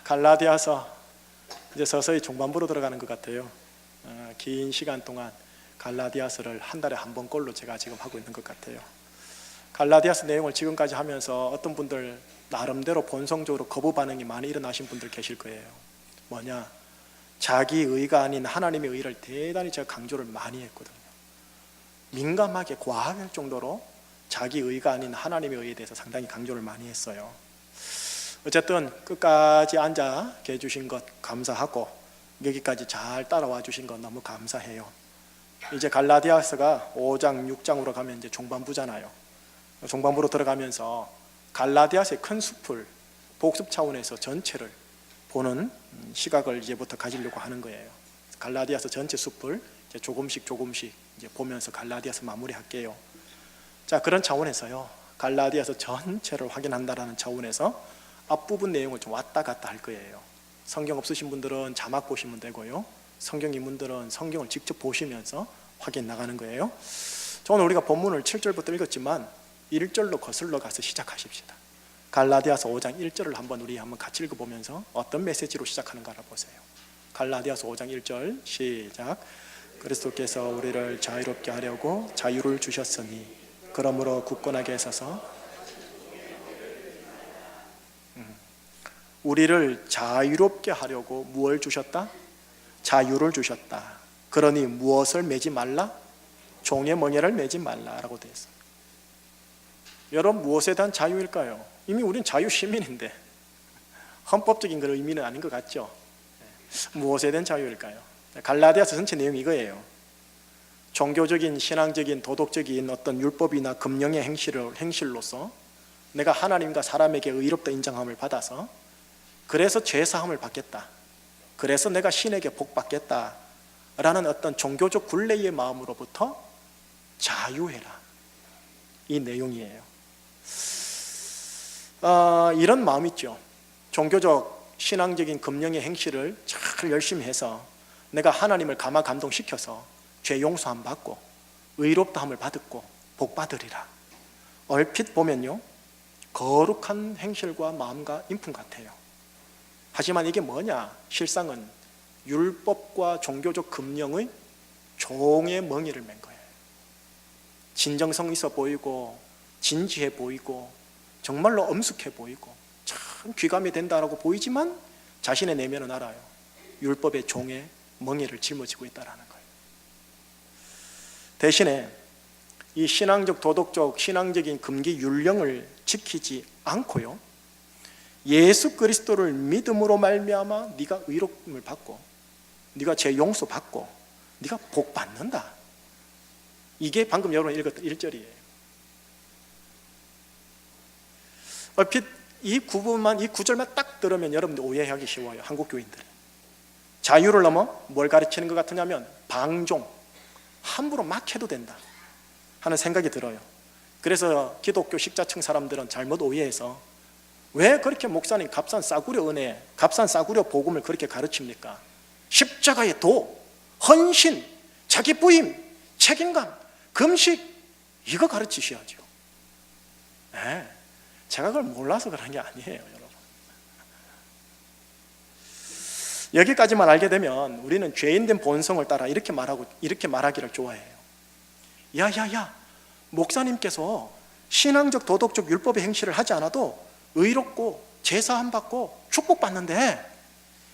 갈라디아서 이제 서서히 중반부로 들어가는 것 같아요. 긴 시간 동안 갈라디아서를 한 달에 한 번꼴로 제가 지금 하고 있는 것 같아요. 갈라디아서 내용을 지금까지 하면서 어떤 분들 나름대로 본성적으로 거부 반응이 많이 일어나신 분들 계실 거예요. 뭐냐? 자기 의가 아닌 하나님의 의를 대단히 제가 강조를 많이 했거든요. 민감하게 과할 정도로 자기 의가 아닌 하나님의 의에 대해서 상당히 강조를 많이 했어요. 어쨌든 끝까지 앉아 계셔주신 것 감사하고 여기까지 잘 따라와 주신 것 너무 감사해요. 이제 갈라디아서가 5장 6장으로 가면 이제 중반부잖아요. 중반부로 들어가면서 갈라디아서의 큰 숲을 복습 차원에서 전체를 보는 시각을 이제부터 가지려고 하는 거예요. 갈라디아서 전체 숲을 이제 조금씩 이제 보면서 갈라디아서 마무리할게요. 자, 그런 차원에서요, 갈라디아서 전체를 확인한다라는 차원에서 앞부분 내용을 좀 왔다 갔다 할 거예요. 성경 없으신 분들은 자막 보시면 되고요, 성경 있는 분들은 성경을 직접 보시면서 확인 나가는 거예요. 오늘 우리가 본문을 7절부터 읽었지만 1절로 거슬러 가서 시작하십시다. 갈라디아서 5장 1절을 한번 같이 읽어보면서 어떤 메시지로 시작하는가를 보세요. 갈라디아서 5장 1절 시작. 그리스도께서 우리를 자유롭게 하려고 자유를 주셨으니 그러므로 굳건하게 서서 우리를 자유롭게 하려고 무엇을 주셨다? 자유를 주셨다. 그러니 무엇을 매지 말라? 종의 멍에를 매지 말라라고 되어 있습니다. 여러분, 무엇에 대한 자유일까요? 이미 우린 자유 시민인데 헌법적인 그런 의미는 아닌 것 같죠? 무엇에 대한 자유일까요? 갈라디아서 전체 내용이 이거예요. 종교적인, 신앙적인, 도덕적인 어떤 율법이나 금령의 행실로서 내가 하나님과 사람에게 의롭다 인정함을 받아서 그래서 죄사함을 받겠다, 그래서 내가 신에게 복 받겠다 라는 어떤 종교적 굴레의 마음으로부터 자유해라, 이 내용이에요. 이런 마음 있죠. 종교적 신앙적인 금령의 행실을 잘 열심히 해서 내가 하나님을 감화 감동시켜서 죄 용서함 받고 의롭다함을 받고 복 받으리라. 얼핏 보면요, 거룩한 행실과 마음과 인품 같아요. 하지만 이게 뭐냐? 실상은 율법과 종교적 금령의 종의 멍에를 맨 거예요. 진정성 있어 보이고 진지해 보이고 정말로 엄숙해 보이고 참 귀감이 된다라고 보이지만 자신의 내면은 알아요. 율법의 종의 멍에를 짊어지고 있다는 거예요. 대신에 이 신앙적, 도덕적, 신앙적인 금기 율령을 지키지 않고요, 예수 그리스도를 믿음으로 말미암아 네가 의롭음을 받고 네가 죄 용서 받고 네가 복 받는다. 이게 방금 여러분 읽었던 1절이에요. 얼핏 이 구절만, 이 구절만 딱 들으면 여러분들 오해하기 쉬워요. 한국 교인들은 자유를 넘어 뭘 가르치는 것 같으냐면 방종, 함부로 막 해도 된다 하는 생각이 들어요. 그래서 기독교 식자층 사람들은 잘못 오해해서 왜 그렇게 목사님 값싼 싸구려 은혜, 값싼 싸구려 복음을 그렇게 가르칩니까? 십자가의 도, 헌신, 자기 부임, 책임감, 금식, 이거 가르치셔야죠. 네, 제가 그걸 몰라서 그런 게 아니에요, 여러분. 여기까지만 알게 되면 우리는 죄인된 본성을 따라 이렇게 말하기를 좋아해요. 야야야, 목사님께서 신앙적, 도덕적, 율법의 행실을 하지 않아도 의롭고 제사함 받고 축복받는데,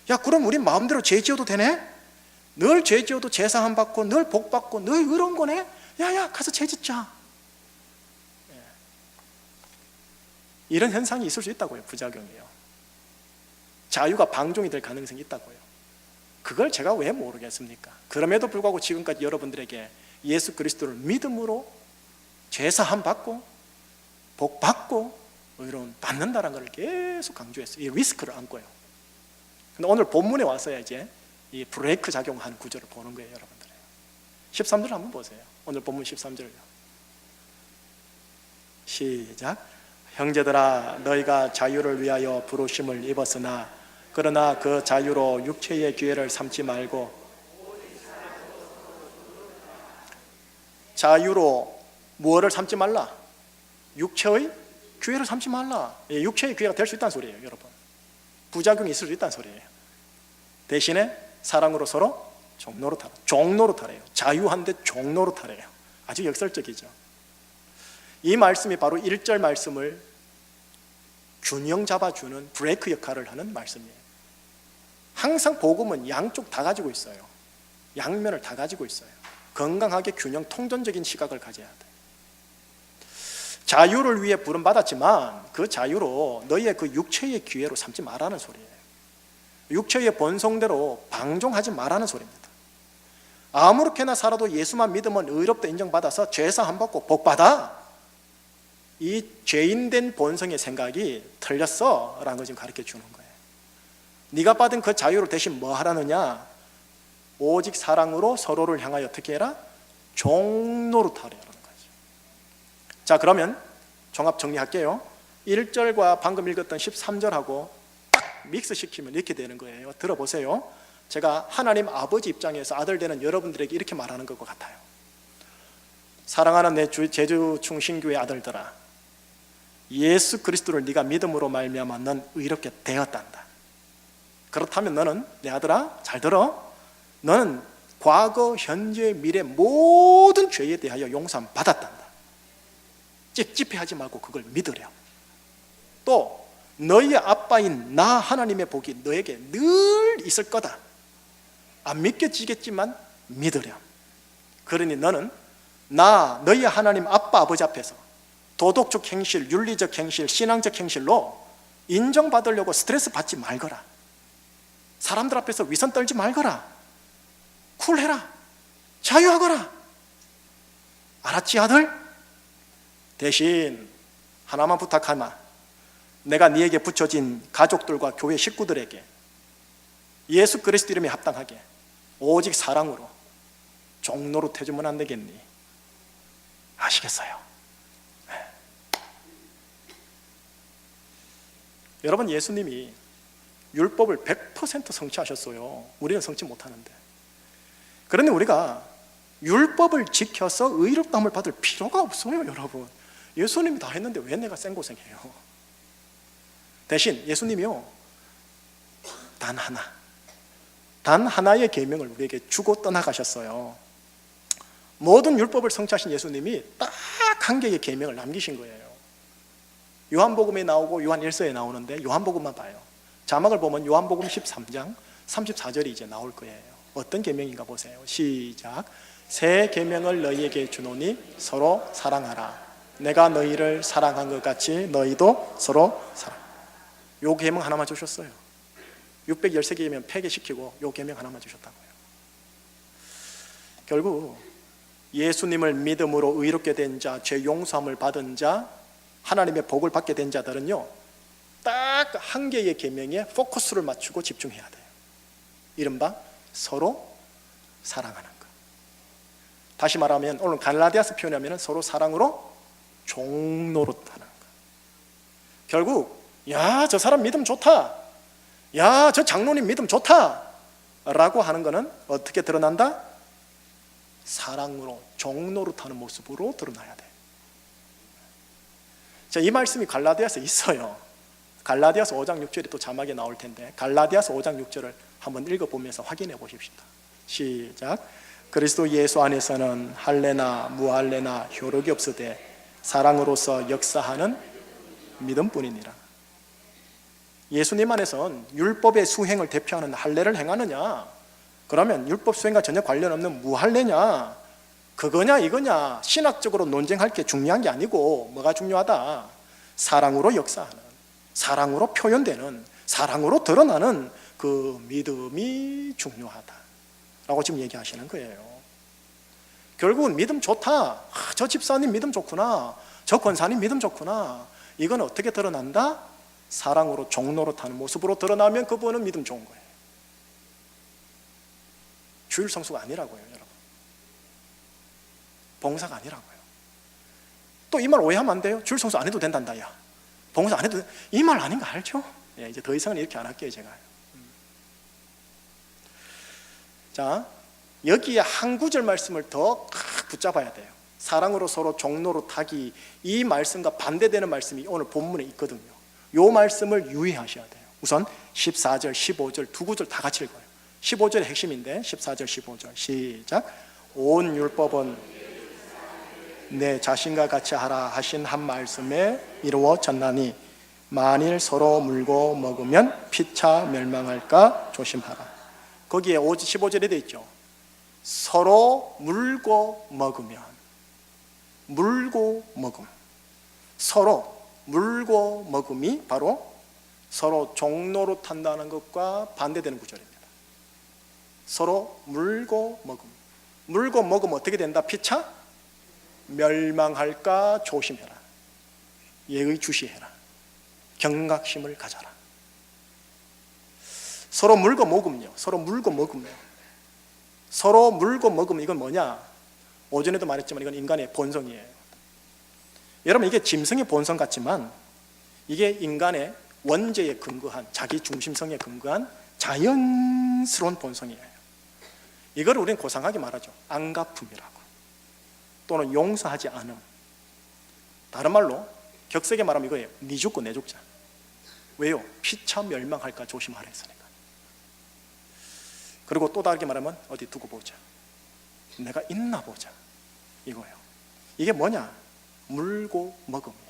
야 그럼 우린 마음대로 죄 지어도 되네? 늘 죄 지어도 제사함 받고 늘 복 받고 늘 의로운 거네? 야야 가서 죄 짓자. 이런 현상이 있을 수 있다고요. 부작용이에요. 자유가 방종이 될 가능성이 있다고요. 그걸 제가 왜 모르겠습니까? 그럼에도 불구하고 지금까지 여러분들에게 예수 그리스도를 믿음으로 제사함 받고 복 받고 의로움 받는다는 걸 계속 강조했어요. 이 리스크를 안고요. 근데 오늘 본문에 와서야 이제 이 브레이크 작용한 구조를 보는 거예요, 여러분들. 13절 한번 보세요. 오늘 본문 13절요. 시작. 형제들아, 너희가 자유를 위하여 부르심을 입었으나 그러나 그 자유로 육체의 기회를 삼지 말고, 자유로 무엇을 삼지 말라? 육체의 기회를 삼지 말라. 육체의 기회가 될 수 있다는 소리예요, 여러분. 부작용이 있을 수 있다는 소리예요. 대신에 사랑으로 서로 종노릇하라. 종노릇하래요. 자유한데 종노릇하래요. 아주 역설적이죠. 이 말씀이 바로 1절 말씀을 균형 잡아주는 브레이크 역할을 하는 말씀이에요. 항상 복음은 양쪽 다 가지고 있어요. 양면을 다 가지고 있어요. 건강하게 균형 통전적인 시각을 가져야 돼. 자유를 위해 부름받았지만 그 자유로 너희의 그 육체의 기회로 삼지 말라는 소리예요. 육체의 본성대로 방종하지 말라는 소리입니다. 아무렇게나 살아도 예수만 믿으면 의롭다 인정받아서 죄사함 받고 복받아. 이 죄인된 본성의 생각이 틀렸어 라는 걸 지금 가르쳐 주는 거예요. 네가 받은 그 자유를 대신 뭐 하라느냐? 오직 사랑으로 서로를 향하여 어떻게 해라? 종노릇하라는 거죠. 자, 그러면 종합 정리할게요. 1절과 방금 읽었던 13절하고 딱 믹스시키면 이렇게 되는 거예요. 들어보세요. 제가 하나님 아버지 입장에서 아들 되는 여러분들에게 이렇게 말하는 것 같아요. 사랑하는 내 제주 충신교회 아들들아, 예수 그리스도를 네가 믿음으로 말미암아 넌 의롭게 되었단다. 그렇다면 너는, 내 아들아 잘 들어, 너는 과거, 현재, 미래 모든 죄에 대하여 용서함 받았단다. 찝찝해하지 말고 그걸 믿으렴. 또 너희의 아빠인 나 하나님의 복이 너에게 늘 있을 거다. 안 믿겨지겠지만 믿으렴. 그러니 너는 너희 하나님 아빠 아버지 앞에서 도덕적 행실, 윤리적 행실, 신앙적 행실로 인정받으려고 스트레스 받지 말거라. 사람들 앞에서 위선 떨지 말거라. 쿨해라. 자유하거라. 알았지 아들? 대신 하나만 부탁하마. 내가 네에게 붙여진 가족들과 교회 식구들에게 예수 그리스도 이름에 합당하게 오직 사랑으로 종노릇 해주면 안 되겠니? 아시겠어요? 네. 여러분, 예수님이 율법을 100% 성취하셨어요. 우리는 성취 못하는데. 그런데 우리가 율법을 지켜서 의롭다함을 받을 필요가 없어요. 여러분, 예수님이 다 했는데 왜 내가 생고생해요? 대신 예수님이요, 단 하나의 계명을 우리에게 주고 떠나가셨어요. 모든 율법을 성취하신 예수님이 딱 한 개의 계명을 남기신 거예요. 요한복음에 나오고 요한 1서에 나오는데 요한복음만 봐요. 자막을 보면 요한복음 13장 34절이 이제 나올 거예요. 어떤 계명인가 보세요. 시작. 새 계명을 너희에게 주노니 서로 사랑하라. 내가 너희를 사랑한 것 같이 너희도 서로 사랑. 요 계명 하나만 주셨어요. 613개면 폐기시키고 요 계명 하나만 주셨다고요. 결국 예수님을 믿음으로 의롭게 된 자, 죄 용서함을 받은 자, 하나님의 복을 받게 된 자들은요, 딱 한 개의 계명에 포커스를 맞추고 집중해야 돼요. 이른바 서로 사랑하는 것. 다시 말하면 오늘 갈라디아서 표현하면 서로 사랑으로 종노릇하는 것. 결국 야, 저 사람 믿음 좋다, 야, 저 장로님 믿음 좋다 라고 하는 것은 어떻게 드러난다? 사랑으로 종노릇하는 모습으로 드러나야 돼. 자, 이 말씀이 갈라디아서에 있어요. 갈라디아서 5장 6절이 또 자막에 나올 텐데 갈라디아서 5장 6절을 한번 읽어보면서 확인해 보십시다. 시작. 그리스도 예수 안에서는 할례나 무할례나 효력이 없으되 사랑으로서 역사하는 믿음뿐이니라. 예수님 안에선 율법의 수행을 대표하는 할례를 행하느냐, 그러면 율법 수행과 전혀 관련 없는 무할례냐, 그거냐 이거냐 신학적으로 논쟁할 게 중요한 게 아니고 뭐가 중요하다? 사랑으로 역사하는, 사랑으로 표현되는, 사랑으로 드러나는 그 믿음이 중요하다라고 지금 얘기하시는 거예요. 결국은 믿음 좋다, 저 집사님 믿음 좋구나, 저 권사님 믿음 좋구나, 이건 어떻게 드러난다? 사랑으로 종노릇하는 모습으로 드러나면 그분은 믿음 좋은 거예요. 주일 성수가 아니라고요, 여러분. 봉사가 아니라고요. 또 이 말 오해하면 안 돼요. 주일 성수 안 해도 된단다, 야. 봉사 안 해도 돼. 이 말 아닌 거 알죠? 예, 이제 더 이상은 이렇게 안 할게요, 제가. 자, 여기에 한 구절 말씀을 더 붙잡아야 돼요. 사랑으로 서로 종노릇하기, 이 말씀과 반대되는 말씀이 오늘 본문에 있거든요. 이 말씀을 유의하셔야 돼요. 우선 14절, 15절 두 구절 다 같이 읽어요. 15절의 핵심인데 14절, 15절 시작. 온 율법은 내 자신과 같이 하라 하신 한 말씀에 이루어졌나니 만일 서로 물고 먹으면 피차 멸망할까 조심하라. 거기에 15절에 되어 있죠. 서로 물고 먹으면, 물고 먹음, 서로 물고 먹음이 바로 서로 종로로 탄다는 것과 반대되는 구절입니다. 서로 물고 먹음, 물고 먹으면 어떻게 된다? 피차 멸망할까 조심해라. 예의주시해라. 경각심을 가져라. 서로 물고 먹음요. 서로 물고 먹음요. 서로 물고 먹으면 이건 뭐냐? 오전에도 말했지만 이건 인간의 본성이에요. 여러분, 이게 짐승의 본성 같지만 이게 인간의 원죄에 근거한, 자기 중심성에 근거한 자연스러운 본성이에요. 이걸 우리는 고상하게 말하죠. 안갚음이라고, 또는 용서하지 않음. 다른 말로 격세게 말하면 이거예요. 니 죽고 내 죽자. 왜요? 피차 멸망할까 조심하라 했으니까. 그리고 또 다르게 말하면 어디 두고 보자, 내가 있나 보자, 이거예요. 이게 뭐냐? 물고 먹음이에요.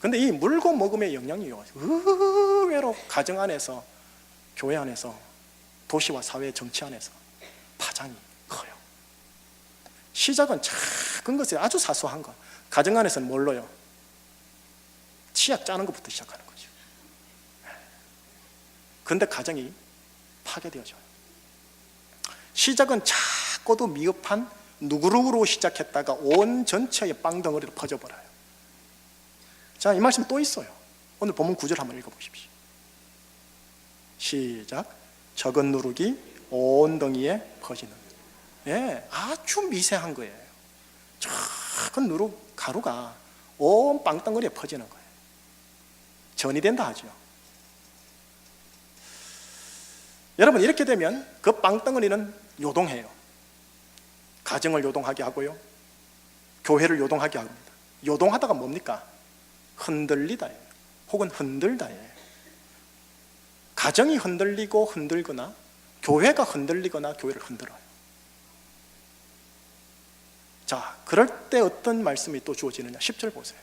근데 이 물고 먹음의 영향이요, 의외로 가정 안에서, 교회 안에서, 도시와 사회 정치 안에서 파장이 커요. 시작은 작은 것에 아주 사소한 것. 가정 안에서는 뭘로요? 치약 짜는 것부터 시작하는 거죠. 그런데 가정이 파괴되어져요. 시작은 작고도 미흡한 누구누구로 시작했다가 온 전체의 빵덩어리로 퍼져버려요. 자, 이 말씀 또 있어요. 오늘 본문 9절 한번 읽어보십시오. 시작. 적은 누룩이 온 덩이에 퍼지는. 예, 아주 미세한 거예요. 작은 누룩 가루가 온 빵덩어리에 퍼지는 거예요. 전이 된다 하죠. 여러분, 이렇게 되면 그 빵덩어리는 요동해요. 가정을 요동하게 하고요, 교회를 요동하게 합니다. 요동하다가 뭡니까? 흔들리다예요. 혹은 흔들다예요. 가정이 흔들리고 흔들거나 교회가 흔들리거나 교회를 흔들어요. 자, 그럴 때 어떤 말씀이 또 주어지느냐? 10절 보세요.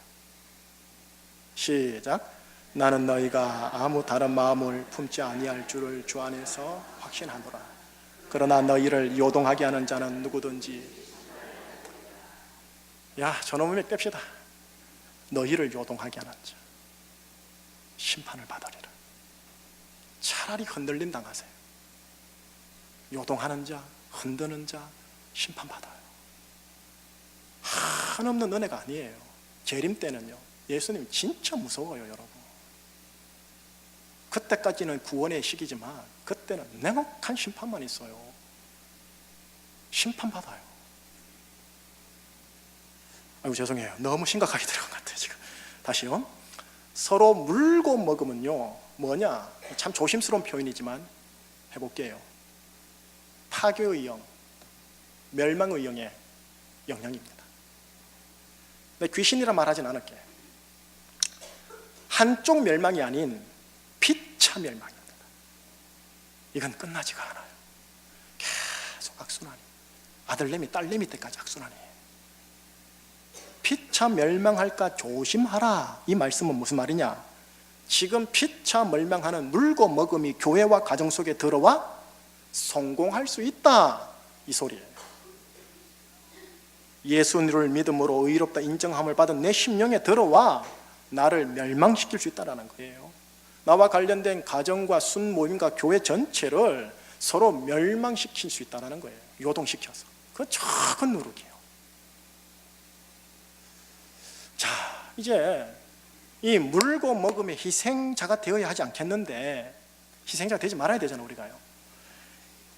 시작. 나는 너희가 아무 다른 마음을 품지 아니할 줄을 주 안에서 확신하노라. 그러나 너희를 요동하게 하는 자는 누구든지, 야, 저놈을 뺍시다. 너희를 요동하게 하는 자 심판을 받으리라. 차라리 흔들림 당하세요. 요동하는 자, 흔드는 자 심판받아요. 한없는 은혜가 아니에요. 재림 때는요, 예수님 진짜 무서워요, 여러분. 그때까지는 구원의 시기지만 그때는 냉혹한 심판만 있어요. 심판받아요. 아이고, 죄송해요. 너무 심각하게 들어간 것 같아요, 지금. 다시요. 서로 물고 먹으면요, 뭐냐? 참 조심스러운 표현이지만 해볼게요. 파괴의 영, 멸망의 영의 영향입니다. 근데 귀신이라 말하진 않을게. 한쪽 멸망이 아닌 피차 멸망입니다. 이건 끝나지가 않아요. 계속 악순환이, 아들내미 딸내미 때까지 악순환이에요. 피차 멸망할까 조심하라. 이 말씀은 무슨 말이냐? 지금 피차 멸망하는 물고 먹음이 교회와 가정 속에 들어와 성공할 수 있다, 이 소리예요. 예수를 믿음으로 의롭다 인정함을 받은 내 심령에 들어와 나를 멸망시킬 수 있다는 거예요. 나와 관련된 가정과 순모임과 교회 전체를 서로 멸망시킬 수 있다는 거예요. 요동시켜서. 그건 작은 누룩이에요. 자, 이제 이 물고 먹음의 희생자가 되어야 하지 않겠는데, 희생자가 되지 말아야 되잖아요, 우리가요.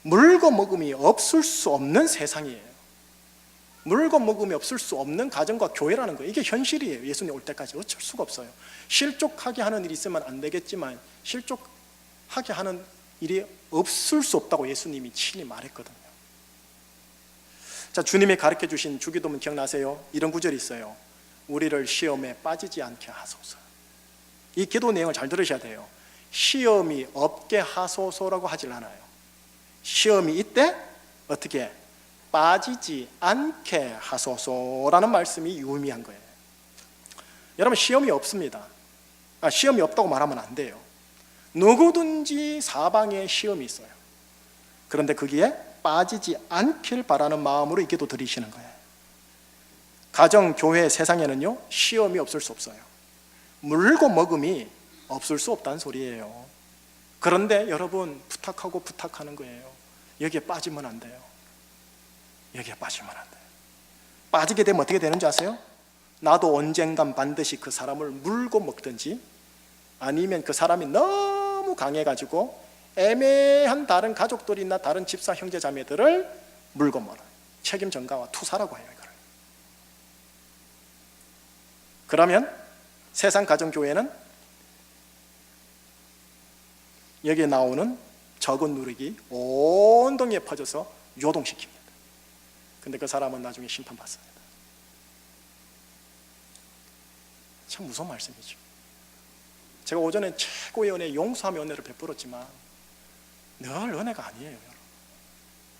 물고 먹음이 없을 수 없는 세상이에요. 물고 먹음이 없을 수 없는 가정과 교회라는 거예요. 이게 현실이에요. 예수님 올 때까지 어쩔 수가 없어요. 실족하게 하는 일이 있으면 안 되겠지만 실족하게 하는 일이 없을 수 없다고 예수님이 친히 말했거든요. 자, 주님이 가르쳐 주신 주기도문 기억나세요? 이런 구절이 있어요. 우리를 시험에 빠지지 않게 하소서. 이 기도 내용을 잘 들으셔야 돼요. 시험이 없게 하소서라고 하질 않아요. 시험이 있대 어떻게 빠지지 않게 하소서라는 말씀이 유의미한 거예요. 여러분, 시험이 없습니다. 시험이 없다고 말하면 안 돼요. 누구든지 사방에 시험이 있어요. 그런데 거기에 빠지지 않길 바라는 마음으로 이 기도 드리시는 거예요. 가정, 교회, 세상에는요 시험이 없을 수 없어요. 물고 먹음이 없을 수 없다는 소리예요. 그런데 여러분, 부탁하는 거예요. 여기에 빠지면 안 돼요. 여기에 빠지면 안 돼요. 빠지게 되면 어떻게 되는지 아세요? 나도 언젠간 반드시 그 사람을 물고 먹든지, 아니면 그 사람이 너무 강해가지고 애매한 다른 가족들이나 다른 집사 형제 자매들을 물고 먹어요. 책임 전가와 투사라고 해요, 이걸. 그러면 세상 가정교회는 여기에 나오는 적은 누룩이 온 동에 퍼져서 요동시킵니다. 근데 그 사람은 나중에 심판받습니다. 참 무서운 말씀이죠. 제가 오전에 최고의 은혜, 용서하며 은혜를 베풀었지만 늘 은혜가 아니에요, 여러분.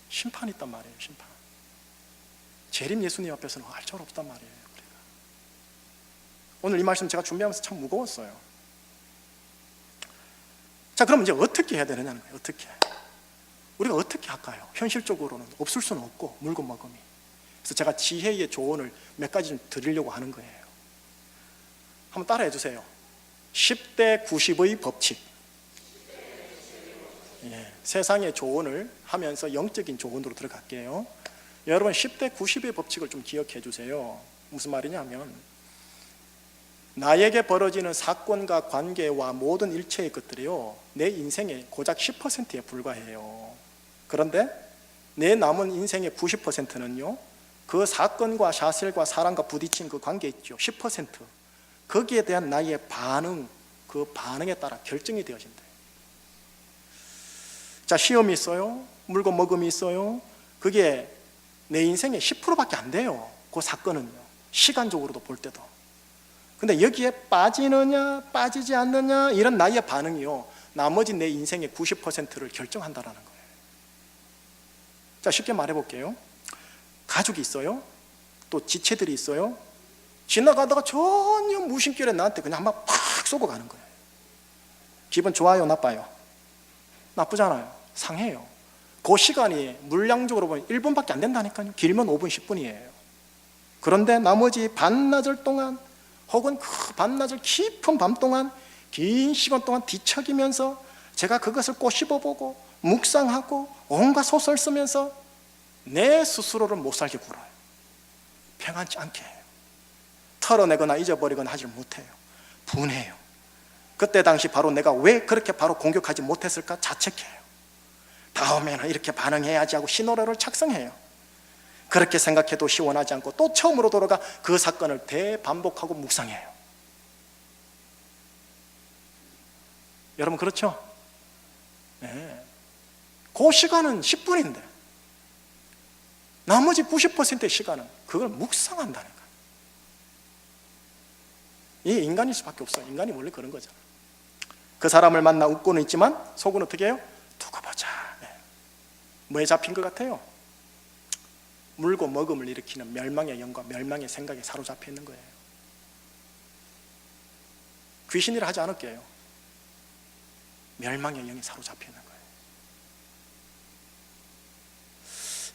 심판이 있단 말이에요, 심판. 재림 예수님 앞에서는 할 줄 없단 말이에요. 우리가. 오늘 이 말씀 제가 준비하면서 참 무거웠어요. 자, 그럼 이제 어떻게 해야 되느냐는 거예요. 어떻게? 우리가 어떻게 할까요? 현실적으로는 없을 수는 없고, 물고 먹음이. 그래서 제가 지혜의 조언을 몇 가지 좀 드리려고 하는 거예요. 한번 따라해 주세요. 10대 90의 법칙. 세상의 조언을 하면서 영적인 조언으로 들어갈게요. 여러분, 10대 90의 법칙을 좀 기억해 주세요. 무슨 말이냐면, 나에게 벌어지는 사건과 관계와 모든 일체의 것들이요, 내 인생의 고작 10%에 불과해요. 그런데 내 남은 인생의 90%는요 그 사건과 사실과 사람과 부딪힌 그 관계 있죠, 10%. 거기에 대한 나의 반응, 그 반응에 따라 결정이 되어진다. 자, 시험이 있어요. 물고 먹음이 있어요. 그게 내 인생의 10%밖에 안 돼요. 그 사건은요, 시간적으로도 볼 때도. 근데 여기에 빠지느냐 빠지지 않느냐 이런 나의 반응이요, 나머지 내 인생의 90%를 결정한다라는 거예요. 자, 쉽게 말해볼게요. 가족이 있어요. 또 지체들이 있어요. 지나가다가 전혀 무심결에 나한테 그냥 한번 팍 쏘고 가는 거예요. 기분 좋아요, 나빠요? 나쁘잖아요. 상해요. 그 시간이 물량적으로 보면 1분밖에 안 된다니까요. 길면 5분, 10분이에요. 그런데 나머지 반나절 동안, 혹은 그 반나절 깊은 밤 동안, 긴 시간 동안 뒤척이면서 제가 그것을 꼬집어보고 묵상하고 온갖 소설 쓰면서 내 스스로를 못 살게 굴어요. 평안치 않게 해요. 털어내거나 잊어버리거나 하지 못해요. 분해요. 그때 당시 바로 내가 왜 그렇게 바로 공격하지 못했을까 자책해요. 다음에는 이렇게 반응해야지 하고 신호를 작성해요. 그렇게 생각해도 시원하지 않고 또 처음으로 돌아가 그 사건을 대반복하고 묵상해요. 여러분, 그렇죠? 네. 그 시간은 10분인데 나머지 90%의 시간은 그걸 묵상한다는 거예요. 이 인간일 수밖에 없어요. 인간이 원래 그런 거잖아요. 그 사람을 만나 웃고는 있지만 속은 어떻게 해요? 두고 보자. 네. 뭐에 잡힌 것 같아요? 물고 먹음을 일으키는 멸망의 영과 멸망의 생각에 사로잡혀 있는 거예요. 귀신이라 하지 않을게요. 멸망의 영에 사로잡혀 있는 거예요.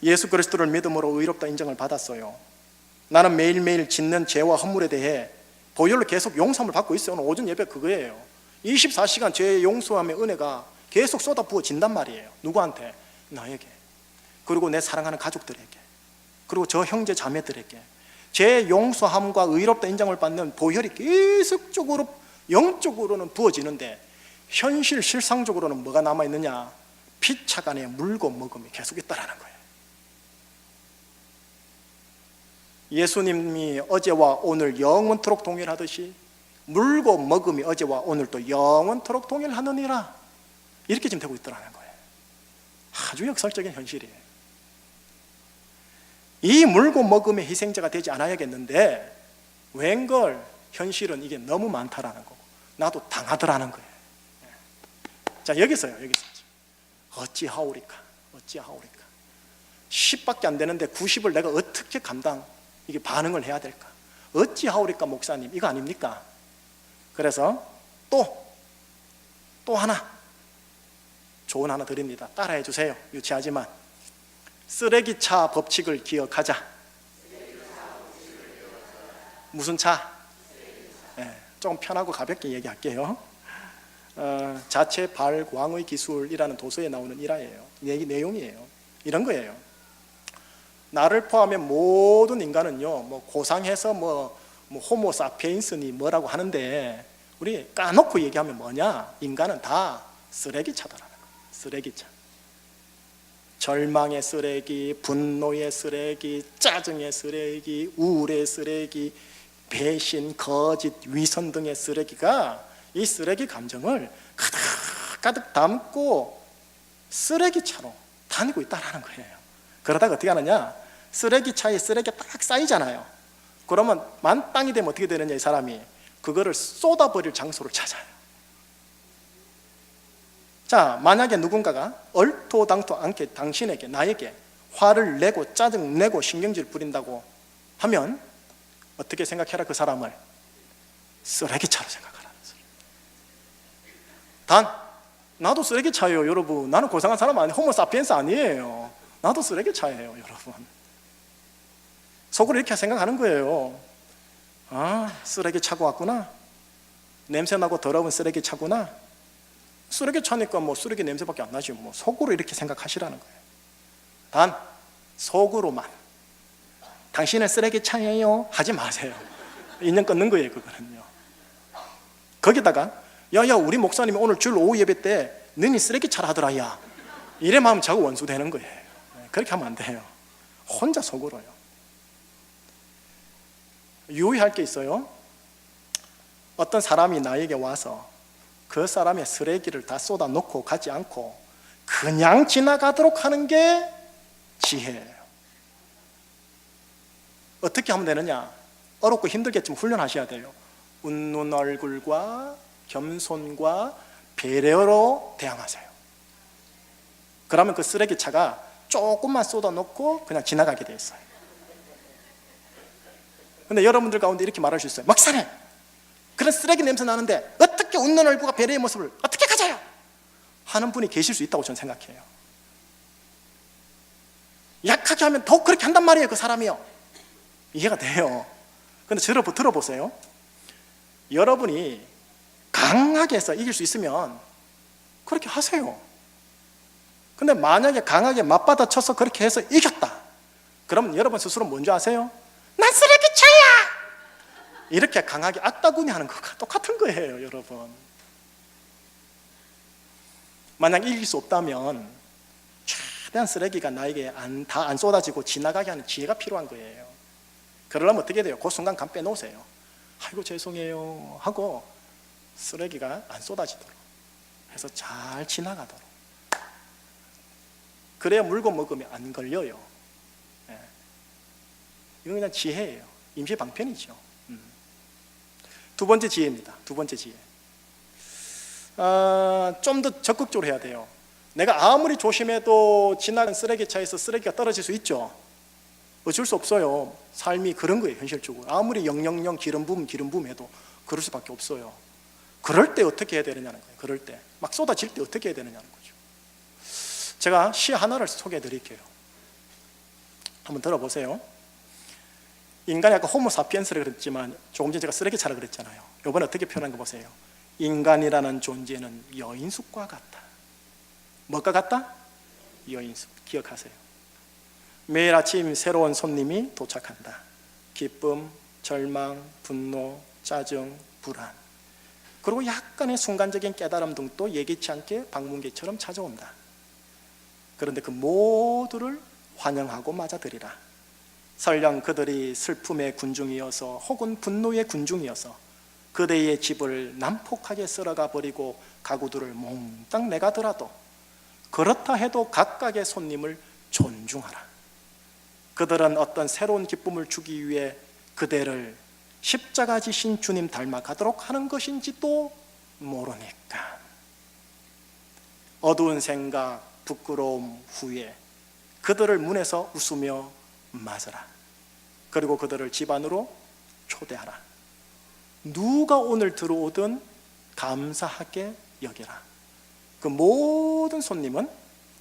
예수 그리스도를 믿음으로 의롭다 인정을 받았어요. 나는 매일매일 짓는 죄와 허물에 대해 보혈로 계속 용서함을 받고 있어요. 오늘 오전 예배 그거예요. 24시간 죄 용서함의 은혜가 계속 쏟아 부어진단 말이에요. 누구한테? 나에게. 그리고 내 사랑하는 가족들에게. 그리고 저 형제 자매들에게. 죄 용서함과 의롭다 인정을 받는 보혈이 계속적으로 영적으로는 부어지는데 현실 실상적으로는 뭐가 남아있느냐? 피차간에 물고 먹음이 계속 있다라는 거예요. 예수님이 어제와 오늘 영원토록 동일하듯이 물고 먹음이 어제와 오늘도 영원토록 동일하느니라, 이렇게 지금 되고 있더라는 거예요. 아주 역설적인 현실이에요. 이 물고 먹음의 희생자가 되지 않아야겠는데 웬걸 현실은 이게 너무 많다라는 거고, 나도 당하더라는 거예요. 자, 여기서요. 어찌하오리까? 10밖에 안 되는데 90을 내가 어떻게 이게 반응을 해야 될까? 어찌하오리까 목사님, 이거 아닙니까? 그래서 또 하나 조언 하나 드립니다. 따라해 주세요. 유치하지만 쓰레기차 법칙을 기억하자. 무슨 차? 조금 편하고 가볍게 얘기할게요. 자체 발광의 기술이라는 도서에 나오는 일화예요. 내용이에요. 이런 거예요. 나를 포함해 모든 인간은요, 뭐 고상해서 뭐 호모 사피엔스니 뭐라고 하는데, 우리 까놓고 얘기하면 뭐냐? 인간은 다 쓰레기차다라는 거예요. 쓰레기차. 절망의 쓰레기, 분노의 쓰레기, 짜증의 쓰레기, 우울의 쓰레기, 배신, 거짓, 위선 등의 쓰레기가 이 쓰레기 감정을 가득 담고 쓰레기차로 다니고 있다는 거예요. 그러다가 어떻게 하느냐? 쓰레기차에 쓰레기가 딱 쌓이잖아요. 그러면 만땅이 되면 어떻게 되느냐? 이 사람이 그거를 쏟아버릴 장소를 찾아요. 자, 만약에 누군가가 얼토당토 않게 당신에게, 나에게 화를 내고 짜증내고 신경질을 부린다고 하면 어떻게 생각해라? 그 사람을 쓰레기차로 생각하라는 소리. 단, 나도 쓰레기차예요, 여러분. 나는 고상한 사람 아니에요. 호모 사피엔스 아니에요. 나도 쓰레기차예요, 여러분. 속으로 이렇게 생각하는 거예요. 아, 쓰레기차고 왔구나. 냄새나고 더러운 쓰레기차구나. 쓰레기차니까 뭐 쓰레기 냄새밖에 안 나지, 뭐. 속으로 이렇게 생각하시라는 거예요. 단, 속으로만 당신은 쓰레기차예요 하지 마세요. 인연 끊는 거예요, 그거는요. 거기다가 야야, 우리 목사님이 오늘 줄 오후 예배 때 너니 쓰레기차라 하더라, 야. 이래 마음 자꾸 원수되는 거예요. 그렇게 하면 안 돼요. 혼자 속으로요. 유의할 게 있어요. 어떤 사람이 나에게 와서 그 사람의 쓰레기를 다 쏟아놓고 가지 않고 그냥 지나가도록 하는 게 지혜예요. 어떻게 하면 되느냐? 어렵고 힘들겠지만 훈련하셔야 돼요. 웃는 얼굴과 겸손과 배려로 대항하세요. 그러면 그 쓰레기차가 조금만 쏟아놓고 그냥 지나가게 돼 있어요. 근데 여러분들 가운데 이렇게 말할 수 있어요. 목사님, 그런 쓰레기 냄새 나는데 어떻게 웃는 얼굴과 배려의 모습을 어떻게 가져요? 하는 분이 계실 수 있다고 저는 생각해요. 약하게 하면 더 그렇게 한단 말이에요, 그 사람이요. 이해가 돼요. 근데 들어보세요. 여러분이 강하게 해서 이길 수 있으면 그렇게 하세요. 근데 만약에 강하게 맞받아 쳐서 그렇게 해서 이겼다, 그러면 여러분 스스로 뭔지 아세요? 난 쓰레기차야! 이렇게 강하게 악다구니 하는 것과 똑같은 거예요, 여러분. 만약 이길 수 없다면 최대한 쓰레기가 나에게 다 안 쏟아지고 지나가게 하는 지혜가 필요한 거예요. 그러려면 어떻게 돼요? 그 순간 감 빼놓으세요. 아이고 죄송해요 하고 쓰레기가 안 쏟아지도록 해서 잘 지나가도록. 그래야 물건 먹으면 안 걸려요. 이건 그냥 지혜예요. 임시방편이죠. 두 번째 지혜입니다. 두 번째 지혜. 좀 더 적극적으로 해야 돼요. 내가 아무리 조심해도 지나간 쓰레기차에서 쓰레기가 떨어질 수 있죠. 어쩔 수 없어요. 삶이 그런 거예요, 현실적으로. 아무리 000 기름 부음 해도 그럴 수밖에 없어요. 그럴 때 어떻게 해야 되느냐는 거예요. 그럴 때 막 쏟아질 때 어떻게 해야 되느냐는 거죠. 제가 시 하나를 소개해 드릴게요. 한번 들어보세요. 인간이 아까 호모 사피엔스를 그랬지만 조금 전에 제가 쓰레기차라 그랬잖아요. 이번에 어떻게 표현한 거 보세요. 인간이라는 존재는 여인숙과 같다. 뭐가 같다? 여인숙. 기억하세요. 매일 아침 새로운 손님이 도착한다. 기쁨, 절망, 분노, 짜증, 불안, 그리고 약간의 순간적인 깨달음 등도 예기치 않게 방문객처럼 찾아온다. 그런데 그 모두를 환영하고 맞아들이라. 설령 그들이 슬픔의 군중이어서 혹은 분노의 군중이어서 그대의 집을 난폭하게 쓸어가 버리고 가구들을 몽땅 내가더라도 그렇다 해도 각각의 손님을 존중하라. 그들은 어떤 새로운 기쁨을 주기 위해 그대를 십자가 지신 주님 닮아가도록 하는 것인지도 모르니까. 어두운 생각, 부끄러움 후에 그들을 문에서 웃으며 맞으라. 그리고 그들을 집 안으로 초대하라. 누가 오늘 들어오든 감사하게 여기라. 그 모든 손님은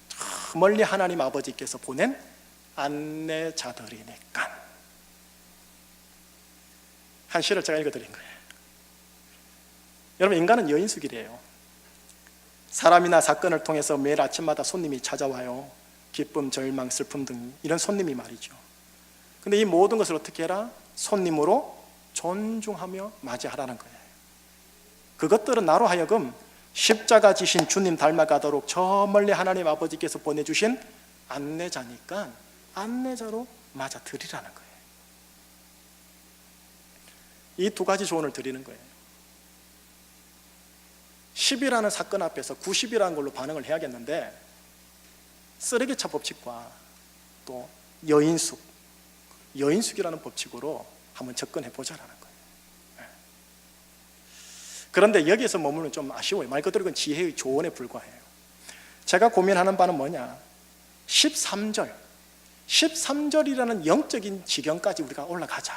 저 멀리 하나님 아버지께서 보낸 안내자들이니까. 한 시를 제가 읽어드린 거예요. 여러분, 인간은 여인숙이래요. 사람이나 사건을 통해서 매일 아침마다 손님이 찾아와요. 기쁨, 절망, 슬픔 등 이런 손님이 말이죠. 근데 이 모든 것을 어떻게 해라? 손님으로 존중하며 맞이하라는 거예요. 그것들은 나로 하여금 십자가 지신 주님 닮아가도록 저 멀리 하나님 아버지께서 보내주신 안내자니까 안내자로 맞아들이라는 거예요. 이 두 가지 조언을 드리는 거예요. 10이라는 사건 앞에서 90이라는 걸로 반응을 해야겠는데, 쓰레기차 법칙과 또 여인숙이라는 법칙으로 한번 접근해 보자라는 거예요. 그런데 여기에서 머무르면 좀 아쉬워요. 말 그대로 그건 지혜의 조언에 불과해요. 제가 고민하는 바는 뭐냐, 13절이라는 영적인 지경까지 우리가 올라가자,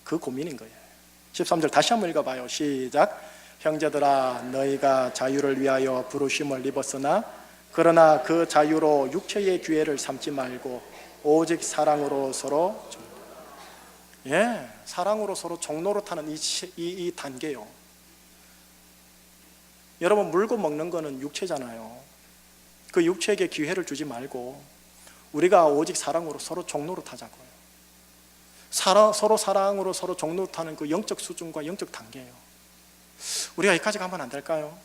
그 고민인 거예요. 13절 다시 한번 읽어봐요. 시작. 형제들아, 너희가 자유를 위하여 부르심을 입었으나 그러나 그 자유로 육체의 기회를 삼지 말고 오직 사랑으로 서로 사랑으로 서로 종노릇하는 이 단계요. 여러분, 물고 먹는 거는 육체잖아요. 그 육체에게 기회를 주지 말고 우리가 오직 사랑으로 서로 종노릇하자고요. 서로 사랑으로 서로 종노릇하는 그 영적 수준과 영적 단계예요. 우리가 여기까지 가면 안 될까요?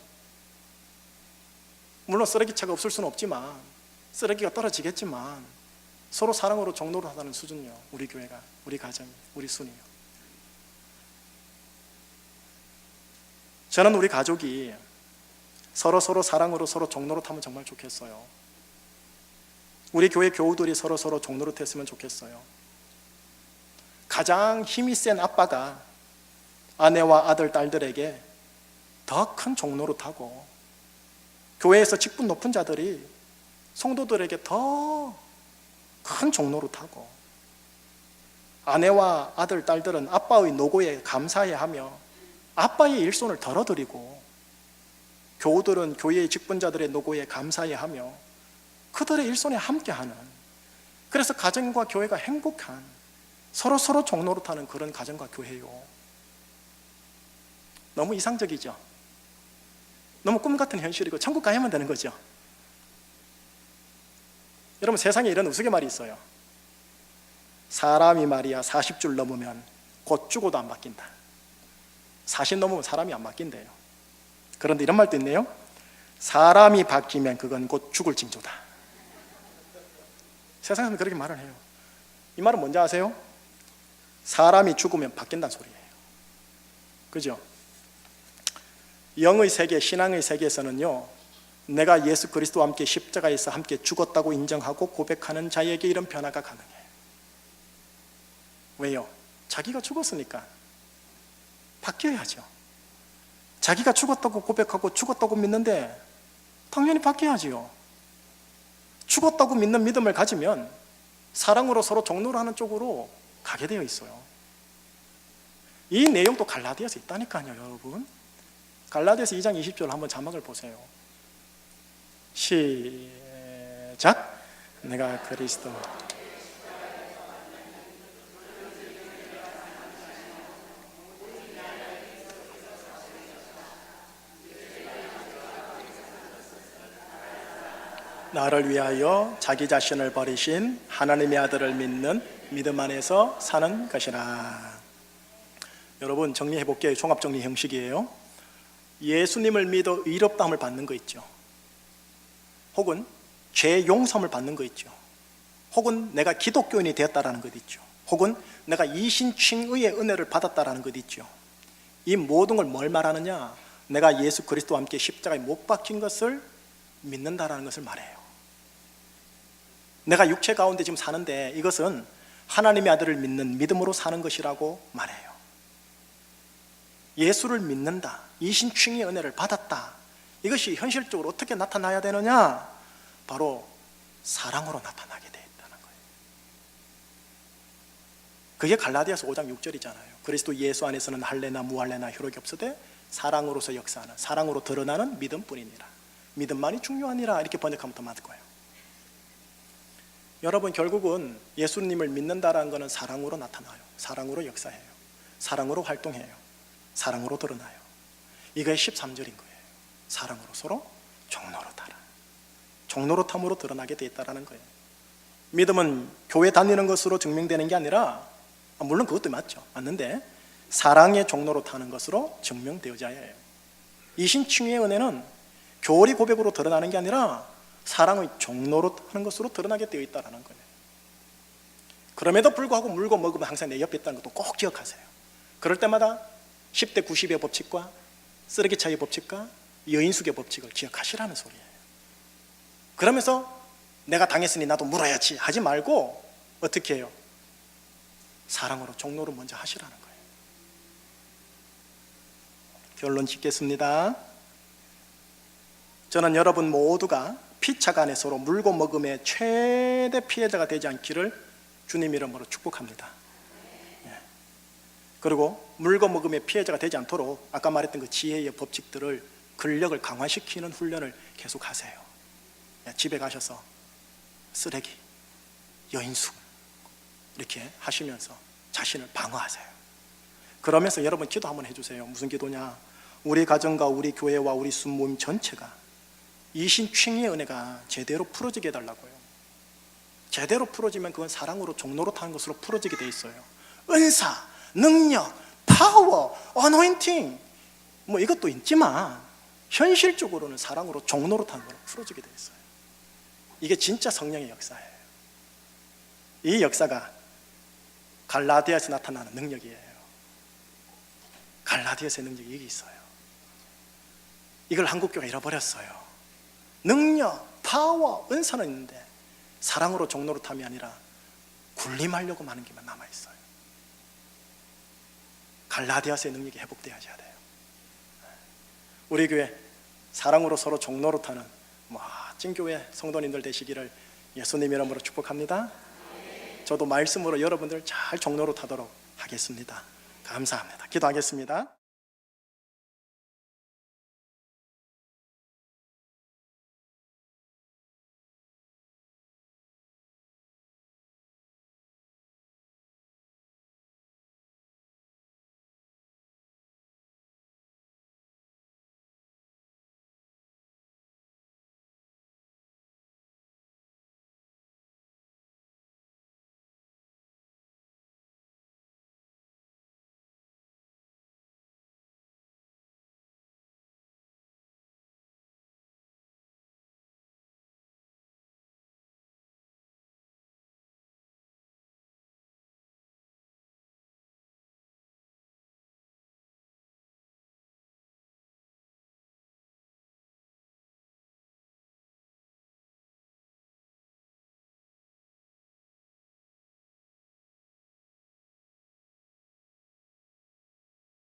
물론 쓰레기차가 없을 수는 없지만, 쓰레기가 떨어지겠지만 서로 사랑으로 종노릇하다는 수준이요. 우리 교회가, 우리 가정이, 우리 순이요. 저는 우리 가족이 서로 사랑으로 서로 종노릇하면 정말 좋겠어요. 우리 교회 교우들이 서로 종노릇했으면 좋겠어요. 가장 힘이 센 아빠가 아내와 아들, 딸들에게 더 큰 종노릇하고, 교회에서 직분 높은 자들이 성도들에게 더 큰 종노릇하고, 아내와 아들, 딸들은 아빠의 노고에 감사해하며 아빠의 일손을 덜어드리고, 교우들은 교회의 직분자들의 노고에 감사해하며 그들의 일손에 함께하는, 그래서 가정과 교회가 행복한, 서로 종노릇하는 그런 가정과 교회요. 너무 이상적이죠? 너무 꿈같은 현실이고 천국 가야만 되는 거죠. 여러분, 세상에 이런 우스갯말이 있어요. 사람이 말이야 40줄 넘으면 곧 죽어도 안 바뀐다. 40 넘으면 사람이 안 바뀐대요. 그런데 이런 말도 있네요. 사람이 바뀌면 그건 곧 죽을 징조다. 세상에서는 그렇게 말을 해요. 이 말은 뭔지 아세요? 사람이 죽으면 바뀐다는 소리예요. 그죠? 영의 세계, 신앙의 세계에서는요, 내가 예수 그리스도와 함께 십자가에서 함께 죽었다고 인정하고 고백하는 자에게 이런 변화가 가능해요. 왜요? 자기가 죽었으니까 바뀌어야죠. 자기가 죽었다고 고백하고 죽었다고 믿는데 당연히 바뀌어야지요. 죽었다고 믿는 믿음을 가지면 사랑으로 서로 종노를 하는 쪽으로 가게 되어 있어요. 이 내용도 갈라디아서 있다니까요, 여러분. 갈라디아서 2장 20절 한번 자막을 보세요. 시작. 내가 그리스도 나를 위하여 자기 자신을 버리신 하나님의 아들을 믿는 믿음 안에서 사는 것이라. 여러분, 정리해 볼게요. 종합정리 형식이에요. 예수님을 믿어 의롭다함을 받는 거 있죠. 혹은 죄 용서함을 받는 거 있죠. 혹은 내가 기독교인이 되었다라는 것 있죠. 혹은 내가 이신칭의의 은혜를 받았다라는 것 있죠. 이 모든 걸 뭘 말하느냐? 내가 예수 그리스도와 함께 십자가에 못 박힌 것을 믿는다라는 것을 말해요. 내가 육체 가운데 지금 사는데 이것은 하나님의 아들을 믿는 믿음으로 사는 것이라고 말해요. 예수를 믿는다, 이신충의 은혜를 받았다, 이것이 현실적으로 어떻게 나타나야 되느냐? 바로 사랑으로 나타나게 되어 있다는 거예요. 그게 갈라디아서 5장 6절이잖아요. 그리스도 예수 안에서는 할례나 무할례나 효력이 없으되 사랑으로서 역사하는, 사랑으로 드러나는 믿음뿐이니라. 믿음만이 중요하니라. 이렇게 번역하면 더 맞을 거예요. 여러분, 결국은 예수님을 믿는다라는 것은 사랑으로 나타나요. 사랑으로 역사해요. 사랑으로 활동해요. 사랑으로 드러나요. 이게 13절인 거예요. 사랑으로 서로 종노릇하라. 종노릇함으로 드러나게 되어 있다는 거예요. 믿음은 교회 다니는 것으로 증명되는 게 아니라, 물론 그것도 맞죠. 맞는데 사랑의 종노릇하는 것으로 증명되어져야 해요. 이신충의 은혜는 교리 고백으로 드러나는 게 아니라 사랑의 종노릇하는 것으로 드러나게 되어 있다는 거예요. 그럼에도 불구하고 물고 먹으면 항상 내 옆에 있다는 것도 꼭 기억하세요. 그럴 때마다 10대 90의 법칙과 쓰레기차의 법칙과 여인숙의 법칙을 기억하시라는 소리예요. 그러면서 내가 당했으니 나도 물어야지 하지 말고 어떻게 해요? 사랑으로 종로를 먼저 하시라는 거예요. 결론 짓겠습니다. 저는 여러분 모두가 피차가 안에 서로 물고 먹음의 최대 피해자가 되지 않기를 주님 이름으로 축복합니다. 그리고 물고 먹음의 피해자가 되지 않도록 아까 말했던 그 지혜의 법칙들을, 근력을 강화시키는 훈련을 계속 하세요. 집에 가셔서 쓰레기, 여인숙 이렇게 하시면서 자신을 방어하세요. 그러면서 여러분 기도 한번 해주세요. 무슨 기도냐? 우리 가정과 우리 교회와 우리 순모임 전체가 이신충의 은혜가 제대로 풀어지게 해달라고요. 제대로 풀어지면 그건 사랑으로 종노릇하는 것으로 풀어지게 돼 있어요. 은사, 능력, 파워, 어노인팅 뭐 이것도 있지만 현실적으로는 사랑으로 종노릇하는 걸로 풀어지게 돼 있어요. 이게 진짜 성령의 역사예요. 이 역사가 갈라디아에서 나타나는 능력이에요. 갈라디아서의 능력이 여기 있어요. 이걸 한국교회가 잃어버렸어요. 능력, 파워, 은사는 있는데 사랑으로 종노릇함이 아니라 군림하려고 하는 게만 남아있어요. 갈라디아서의 능력이 회복되어야 돼요. 우리 교회 사랑으로 서로 종노릇하는 멋진 교회 성도님들 되시기를 예수님 이름으로 축복합니다. 저도 말씀으로 여러분들 잘 종노릇하도록 하겠습니다. 감사합니다. 기도하겠습니다.